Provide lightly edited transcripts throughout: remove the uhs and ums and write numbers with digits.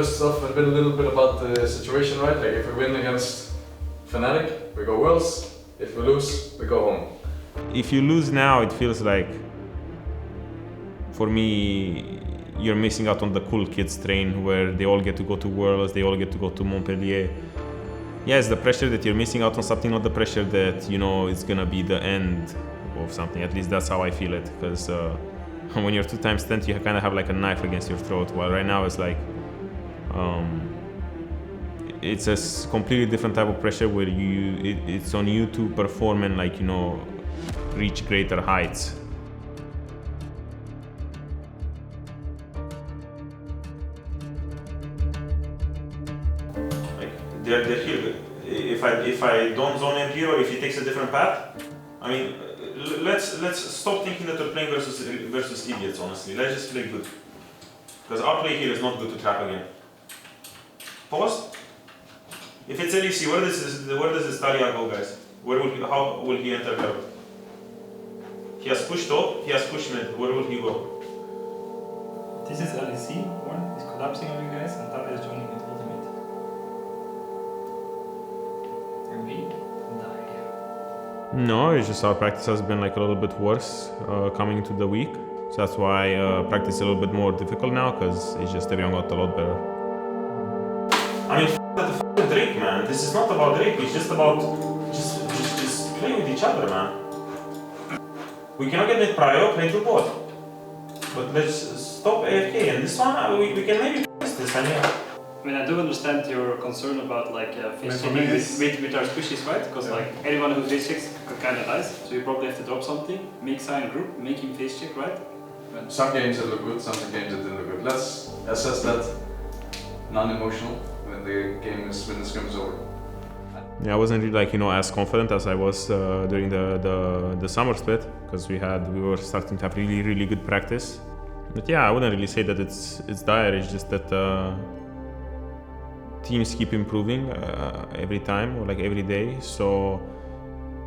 First off, a little bit about the situation, right? Like if we win against Fnatic, we go Worlds. If we lose, we go home. If you lose now, it feels like, for me, you're missing out on the cool kids train where they all get to go to Worlds, they all get to go to Montpellier. Yeah, it's the pressure that you're missing out on something, not the pressure that, you know, it's gonna be the end of something. At least that's how I feel it, because when you're 2x 10, you kind of have like a knife against your throat, while right now it's like, it's a completely different type of pressure where it's on you to perform and, like, you know, reach greater heights. Like they're here. If I don't zone him here, or if he takes a different path, I mean, let's stop thinking that we're playing versus idiots. Honestly, let's just play good. Because our play here is not good to trap again. Pause. If it's LEC, where does this Talia go, guys? How will he enter there? He has pushed top, he has pushed mid. Where will he go? This is LEC. One is collapsing on you guys, and Talia is joining with ultimate. And we die. No, it's just our practice has been like a little bit worse coming into the week. So that's why practice is a little bit more difficult now, because it's just everyone got a lot better. I mean, the Drake, man. This is not about Drake. It's just about just play with each other, man. We cannot get mid prio, play through bot. But let's stop AFK. And this one, we can maybe fix this. I mean, I do understand your concern about like face checking with our squishies, right? Because like anyone who face checks kind of dies, so you probably have to drop something, make sign group, make him face check, right? Some games that look good, some games that didn't look good. Let's assess that non-emotional when the scrim is over. Yeah, I wasn't really, like, you know, as confident as I was during the summer split, because we were starting to have really good practice. But yeah, I wouldn't really say that it's dire. It's just that teams keep improving every time, or like every day. So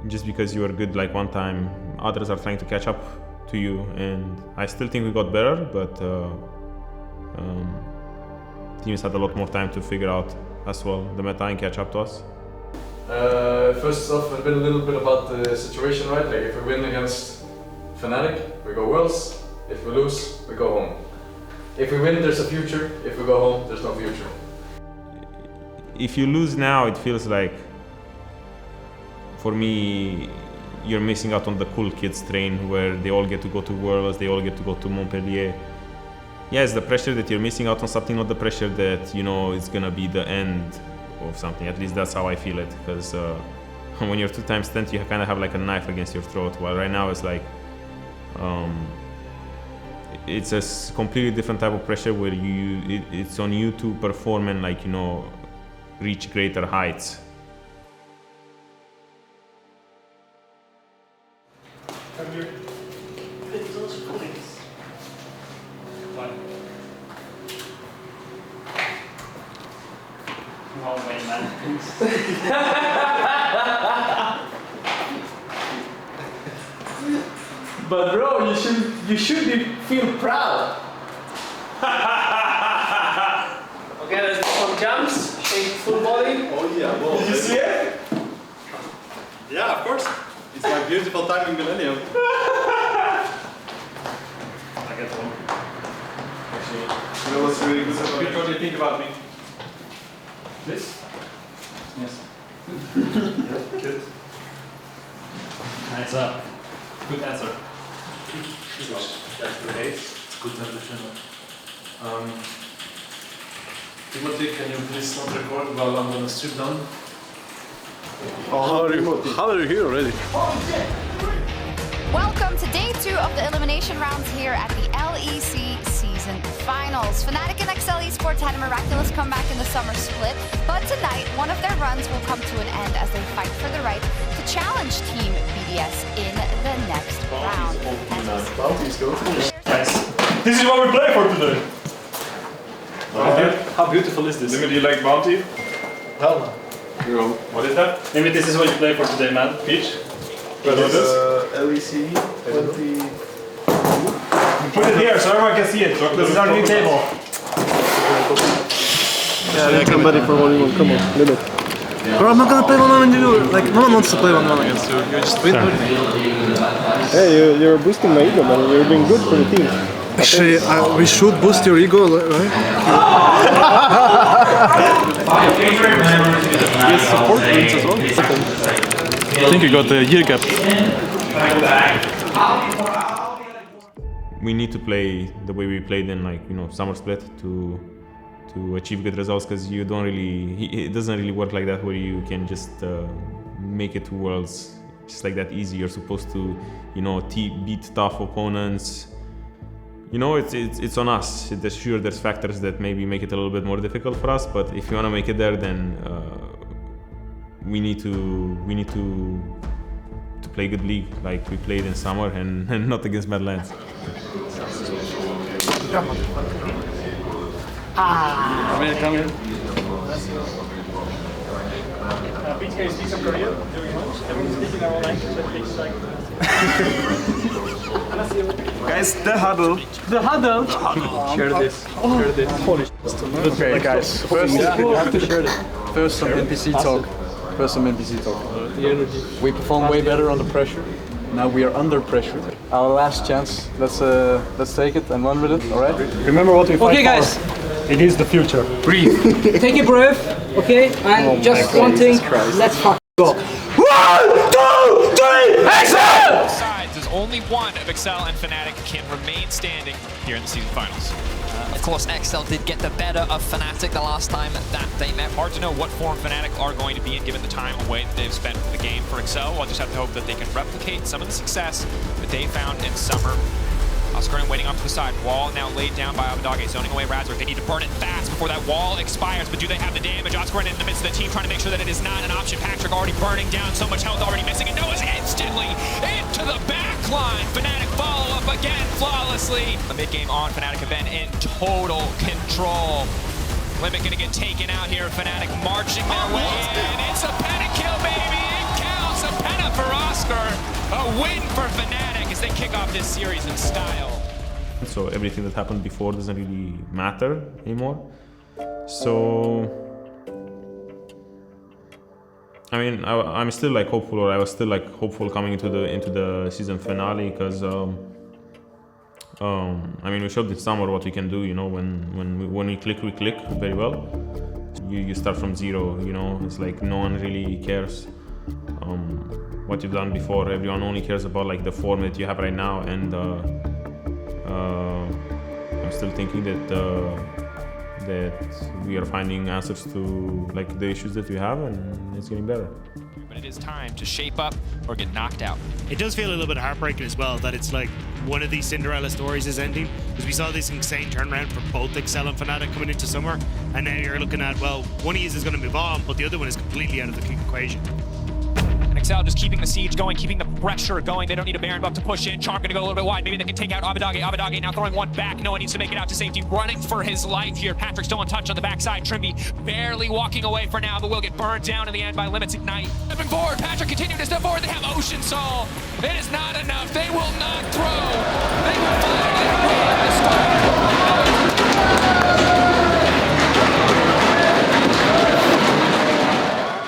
just because you are good like one time, others are trying to catch up to you. And I still think we got better, but teams had a lot more time to figure out as well the meta and catch up to us. First off, a little bit about the situation, right? Like if we win against Fnatic, we go Worlds. If we lose, we go home. If we win, there's a future. If we go home, there's no future. If you lose now, it feels like, for me, you're missing out on the cool kids train where they all get to go to Worlds, they all get to go to Montpellier. Yeah, it's the pressure that you're missing out on something, not the pressure that, you know, it's gonna be the end of something. At least that's how I feel it, because when you're 2x 10, you kind of have like a knife against your throat, while right now it's like it's a completely different type of pressure where it's on you to perform and, like, you know, reach greater heights. But bro, you should feel proud. Okay, let's do some jumps, shake full body. Oh yeah, well, did you see it? Yeah, of course. It's my beautiful timing millennium. I get one. Actually, that was really good. What do you think about me? This? Yes. Yeah, good. Nice up. Good answer. That's the base. It's good ambition. Timothy, can you please not record while I'm gonna strip down? Oh, how are you here already? Welcome to day 2 of the elimination rounds here at the LEC Season Finals. Fnatic and XL Esports had a miraculous comeback in the summer split, but tonight one of their runs will come to an end as they fight for the right to challenge Team BDS in the next round. Nice. This is what we play for today. How beautiful is this? Limit, do you like Bounty? Hell no. No. What is that? Maybe this is what you play for today, man. Peach? What is this? LEC 20. Put it here so everyone can see it. This is our new table. somebody for 1v1. Come on, limit. Bro, I'm not gonna play 1v1 with you. Like, no one wants to play 1v1 against you. You're just win. Hey, you're boosting my ego, man. You're doing good for the team. Actually, we should boost your ego, right? Yes, support points as well. I think you got the year gap. We need to play the way we played in summer split to achieve good results, because you don't really, it doesn't really work like that where you can just make it to Worlds just like that easy. You're supposed to beat tough opponents. It's on us. Sure, there's factors that maybe make it a little bit more difficult for us, but if you want to make it there, then we need to play good league like we played in summer and not against Badlands. Come here. Beach can you speak some Korean? Everyone's speaking their own language, but it's like... Guys, the huddle. The huddle! Share this. Share this. Okay, guys. First, you have to share this. First some NPC talk. The energy. We perform way better under pressure. Now we are under pressure. Our last chance. Let's take it and run with it. All right. Remember what we fight Okay, guys. for. It is the future. Breathe. Take a breath, okay? And just one thing, let's fucking go. 1, 2, 3, Excel! Sides, as only one of Excel and Fnatic can remain standing here in the season finals. Of course, Excel did get the better of Fnatic the last time that they met. Hard to know what form Fnatic are going to be in given the time away that they've spent with the game for Excel. We'll just have to hope that they can replicate some of the success that they found in summer. Oscarin waiting off to the side. Wall now laid down by Abadage, zoning away Razor. They need to burn it fast before that wall expires, but do they have the damage? Oscarin in the midst of the team trying to make sure that it is not an option. Patrick already burning down, so much health already missing, and Noah's instantly into the back line. Fnatic follow up again flawlessly. The mid-game on Fnatic have been in total control. Limit gonna get taken out here. Fnatic marching their way in. It's a pentakill, baby! It counts! A penta for Oscar. A win for Fnatic as they kick off this series in style. So everything that happened before doesn't really matter anymore. So I mean, I'm still hopeful, or I was still hopeful coming into the season finale, because I mean, we showed this summer what we can do. When we click very well. You start from zero. It's like no one really cares what you've done before. Everyone only cares about the format you have right now, and I'm still thinking that we are finding answers to the issues that we have, and it's getting better. But it is time to shape up or get knocked out. It does feel a little bit heartbreaking as well that it's like one of these Cinderella stories is ending, because we saw this insane turnaround for both Excel and Fnatic coming into summer, and now you're looking at, well, one of these is going to move on, but the other one is completely out of the equation. And Excel just keeping the siege going, keeping the pressure going. They don't need a Baron buff to push in. Charm gonna go a little bit wide. Maybe they can take out Abadage. Abadage now throwing one back. Noah needs to make it out to safety. Running for his life here. Patrick still in touch on the backside. Trimby barely walking away for now, but will get burned down in the end by Limit's Ignite. Stepping forward. Patrick continuing to step forward. They have Ocean Soul. It is not enough. They will not throw. They will flag and win the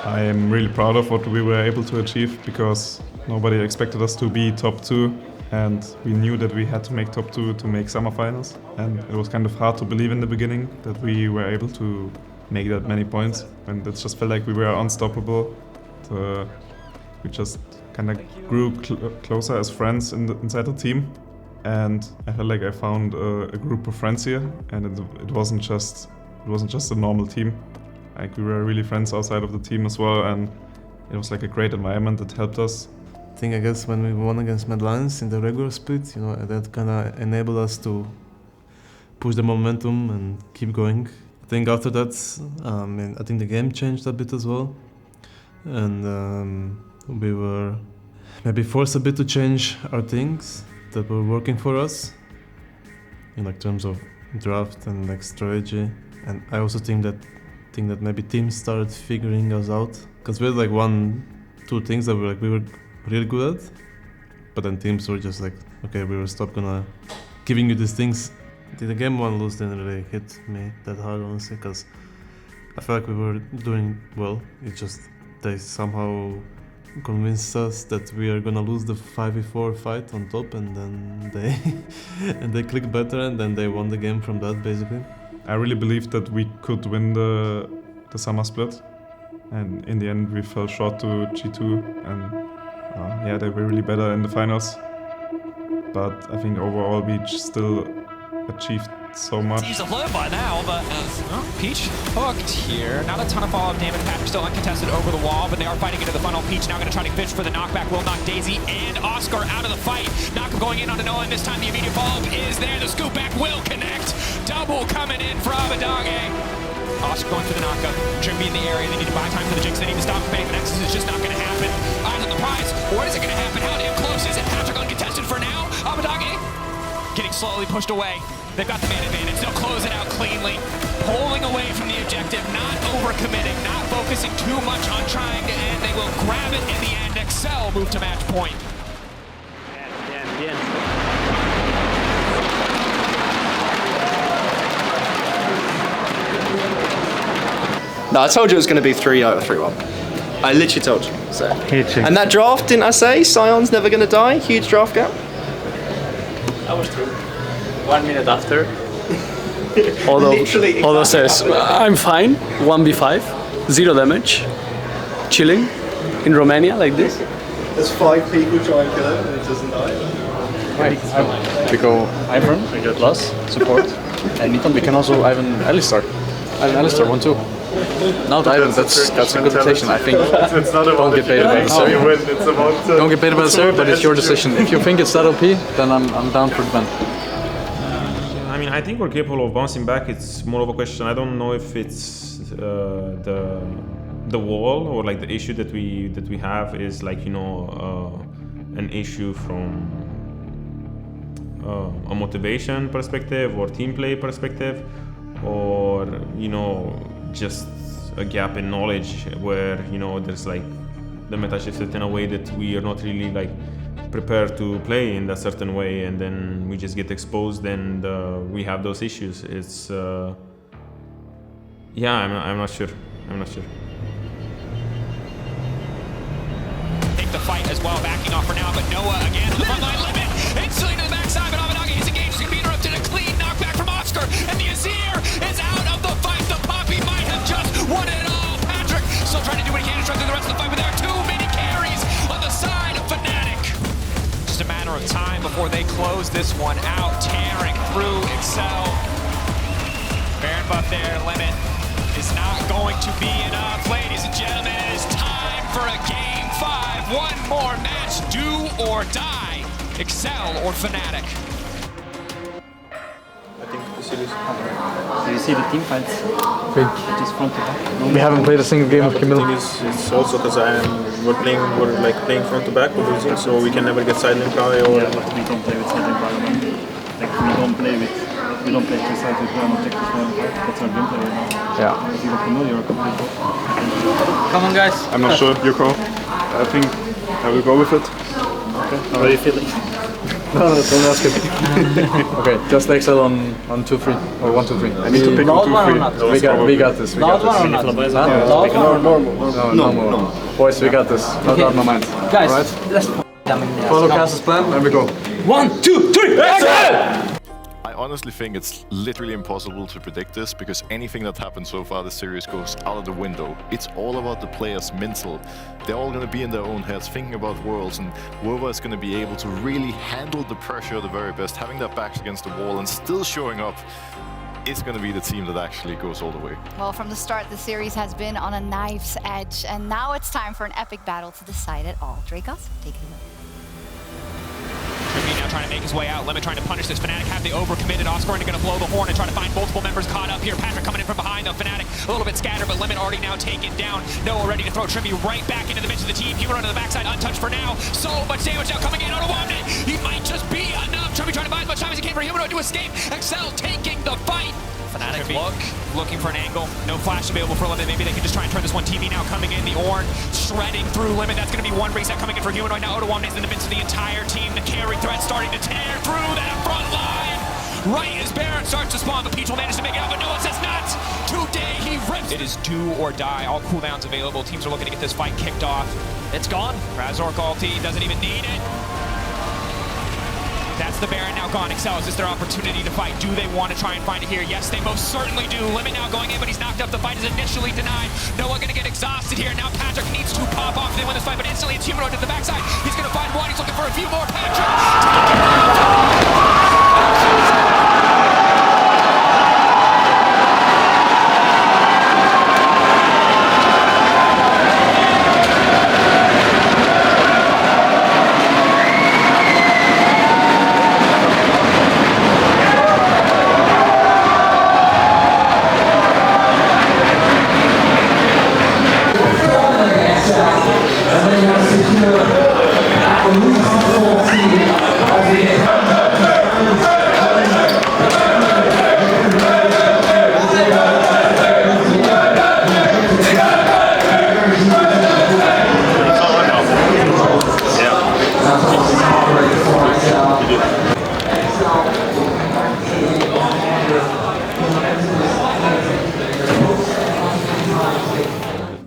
I am really proud of what we were able to achieve, because nobody expected us to be top 2, and we knew that we had to make top 2 to make summer finals, and it was kind of hard to believe in the beginning that we were able to make that many points, and it just felt like we were unstoppable. We just kind of grew closer as friends inside the team, and I felt like I found a group of friends here, and it wasn't just a normal team. We were really friends outside of the team as well, and it was a great environment that helped us. I guess when we won against Mad Lions in the regular split, that kind of enabled us to push the momentum and keep going. I think after that, I think the game changed a bit as well, and we were maybe forced a bit to change our things that were working for us in terms of draft and strategy. And I also think that maybe teams started figuring us out, because we had 1-2 things that we were really good at, but then teams were just okay, we will stop giving you these things. The game 1 lose didn't really hit me that hard, honestly, because I feel like we were doing well. It's just they somehow convinced us that we are gonna lose the 5v4 fight on top, and then they clicked better, and then they won the game from that basically. I really believed that we could win the summer split, and in the end we fell short to G2, and yeah, they were really better in the finals. But I think overall we still achieved so much. He's alone by now, but Peach hooked here. Not a ton of follow-up damage. Patrick still uncontested over the wall, but they are fighting into the funnel. Peach now going to try to fish for the knockback. Will knock Daisy and Oscar out of the fight. Naka going in on a Noah, and this time the immediate follow-up is there. The scoop back will connect. Double coming in for Abadage. Oscar going for the Naka. Trimby in the area. They need to buy time for the Jinx. They need to stop the the Nexus. Is just not going to happen. Eyes on the prize. What is it going to happen? How damn close is it? Patrick uncontested for now. Abadage getting slowly pushed away. They've got the man advantage. They'll close it out cleanly. Pulling away from the objective, not overcommitting, not focusing too much on trying to end. They will grab it in the end. Excel move to match point. No, I told you it was going to be 3-0 or 3-1. I literally told you. So. And that draft, didn't I say? Sion's never going to die? Huge draft gap. That was true. 1 minute after, although says, I'm fine, 1v5, 0 damage, chilling in Romania like this. There's 5 people trying to kill him and it doesn't die. We go Ivern, plus, support, and Niton. We can also Ivan Alistar. Ivan Alistar 1-2. Not Ivan, that's a good rotation. I think don't get baited by the serve. Don't get baited by the serve, but it's your decision. If you think it's that OP, then I'm down for the ban. I mean, I think we're capable of bouncing back. It's more of a question. I don't know if it's the wall or like the issue that we have is like, you know, an issue from a motivation perspective or team play perspective, or you know, just a gap in knowledge where, you know, there's like the meta shifted in a way that we are not really like prepared to play in that certain way, and then we just get exposed and we have those issues. It's yeah, I'm not sure. Take the fight as well, backing off for now, but Noah again on the front line limit. Instantly to the backside, but Abadage is engaged. He's going to be interrupted. A clean knockback from Oscar, and the Azir is out of the fight. The Poppy might have just won it all. Patrick still trying to do what he can to try through the rest of the fight, but there are too many carries on the side of Fnatic. Just a matter of time before they close this one out. Tearing through Excel. Baron buff there, limit is not going to be enough. Ladies and gentlemen, it is time for a game 5. One more match, do or die. Excel or Fnatic. I think the series. Do you see the team fights? Just front to back. We haven't played a single game of Camille. It's also because we're playing front to back, we're losing, so we can never get silent guy or. Yeah, but we don't play with silent environment. Like we don't play two sides with one objective. That's our gameplay right now. Yeah. If you're familiar, you're completely. Come on, guys. I'm not sure. Your call. I think I will go with it. Okay. How are you feeling? No, don't ask him. Okay, just Excel on 2-3 or 1-2-3. I need to pick on 2-3. We got this. No. Boys, we got this. Not out of my mind. Guys, right? let's follow Cass's plan and we go. 1, 2, 3, Excel! I honestly think it's literally impossible to predict this, because anything that happened so far this series goes out of the window. It's all about the players' mental. They're all going to be in their own heads thinking about Worlds, and whoever is going to be able to really handle the pressure the very best, having their backs against the wall and still showing up, is going to be the team that actually goes all the way. Well, from the start, the series has been on a knife's edge, and now it's time for an epic battle to decide it all. Dracos, take it away. Trimby now trying to make his way out. Limit trying to punish this. Fnatic have the overcommitted. Oscar going to blow the horn and try to find multiple members caught up here. Patrick coming in from behind though. Fnatic a little bit scattered, but Limit already now taken down. Noah ready to throw Trimby right back into the midst of the team. Humor on the backside, untouched for now. So much damage now coming in on Awamne. He might just be enough. Trimby trying to buy as much time as he can for Humanoid to escape. Excel taking the fight. Fnatic looking for an angle. No flash available for Limit. Maybe they can just try and turn this one. TV now coming in. The Ornn shredding through Limit. That's going to be one reset coming in for Humanoid. Now Awamne's in the midst of the entire team. The carry threat starting to tear through that front line. Right as Baron starts to spawn, but Peach will manage to make it out, but no, it says not. Today he rips It is do or die. All cooldowns available. Teams are looking to get this fight kicked off. It's gone. Razork ulti doesn't even need it. That's the Baron now gone. Excel, is this their opportunity to fight? Do they want to try and find it here? Yes, they most certainly do. Limit now going in, but he's knocked up. The fight is initially denied. Noah going to get exhausted here. Now Patrick needs to pop off. They win this fight, but instantly it's Humanoid to the backside. He's going to find one. He's looking for a few more. Patrick!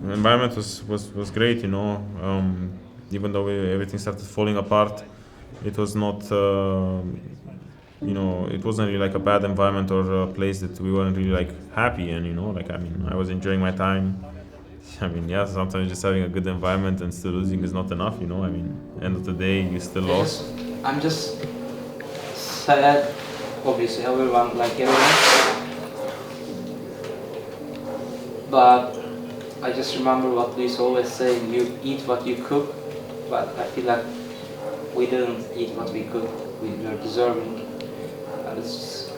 The environment was great, you know. Even though everything started falling apart, it was not, you know, it wasn't really like a bad environment or a place that we weren't really like happy in, you know. Like, I mean, I was enjoying my time. I mean, yeah, sometimes just having a good environment and still losing is not enough, you know. I mean, end of the day, you still lost. I'm just sad, obviously, everyone, like everyone. But I just remember what Luis always saying, you eat what you cook, but I feel like we didn't eat what we could, we were deserving. And it's,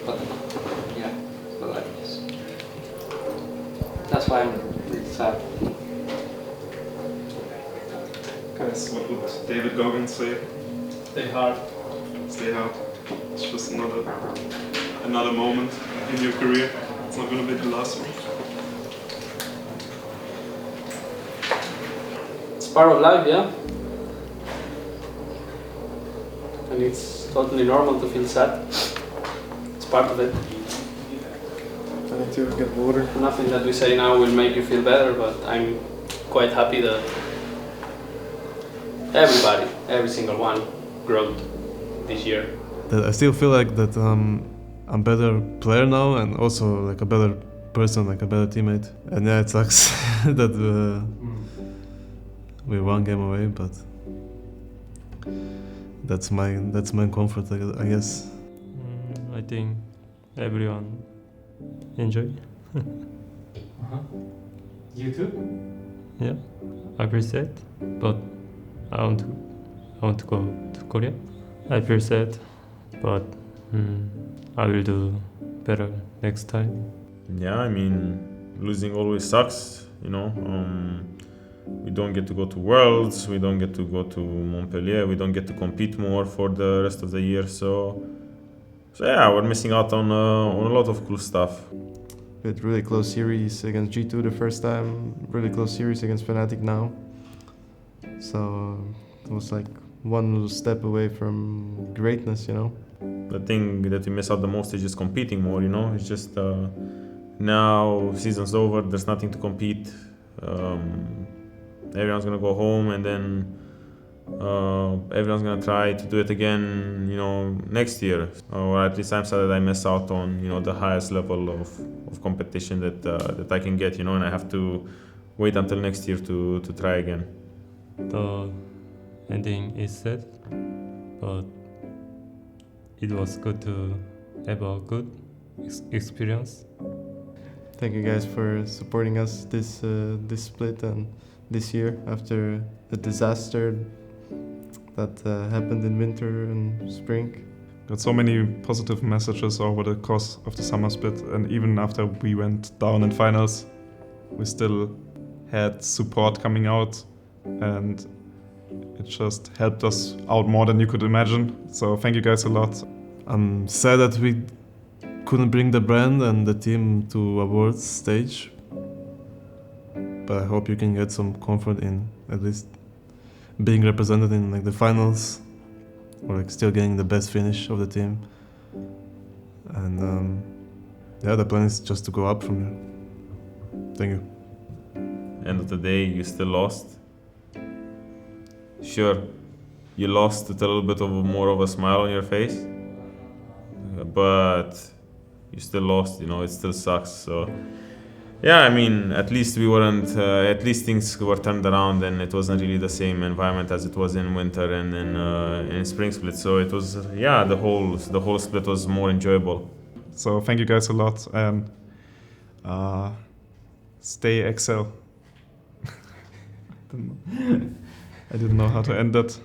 but yeah, but like this. That's why I'm really sad. Guys, what would David Goggins say? Stay hard. Stay hard. It's just another moment in your career. It's not going to be the last one. It's part of life, yeah. And it's totally normal to feel sad. It's part of it. I need to get water. Nothing that we say now will make you feel better, but I'm quite happy that everybody, every single one, grew this year. I still feel like that I'm a better player now and also like a better person, like a better teammate. And yeah, it sucks that we're one game away, but that's my comfort, I guess. I think everyone enjoy. You too? Yeah, I feel sad, but I want to go to Korea. I feel sad, but I will do better next time. Yeah, I mean, losing always sucks, you know. We don't get to go to Worlds, we don't get to go to Montpellier, we don't get to compete more for the rest of the year, so yeah, we're missing out on a lot of cool stuff. We had really close series against G2 the first time, really close series against Fnatic now. So it was like one little step away from greatness, you know. The thing that we miss out the most is just competing more, you know. It's just now season's over, there's nothing to compete. Everyone's gonna go home, and then everyone's gonna try to do it again, you know, next year. Or at least I'm sad that I miss out on, you know, the highest level of competition that I can get, you know, and I have to wait until next year to try again. The ending is sad, but it was good to have a good experience. Thank you guys for supporting us this split and this year after the disaster that happened in winter and spring. Got so many positive messages over the course of the summer split, and even after we went down in finals, we still had support coming out, and it just helped us out more than you could imagine. So thank you guys a lot. I'm sad that we couldn't bring the brand and the team to a world stage, but I hope you can get some comfort in at least being represented in like the finals, or like still getting the best finish of the team. And yeah, the plan is just to go up from here. Thank you. End of the day, you still lost. Sure, you lost with a little bit of more of a smile on your face, but you still lost. You know, it still sucks. So. Yeah, I mean, at least we weren't. At least things were turned around, and it wasn't really the same environment as it was in winter and in spring split. So it was, yeah, the whole split was more enjoyable. So thank you guys a lot, and stay Excel. I didn't know how to end that.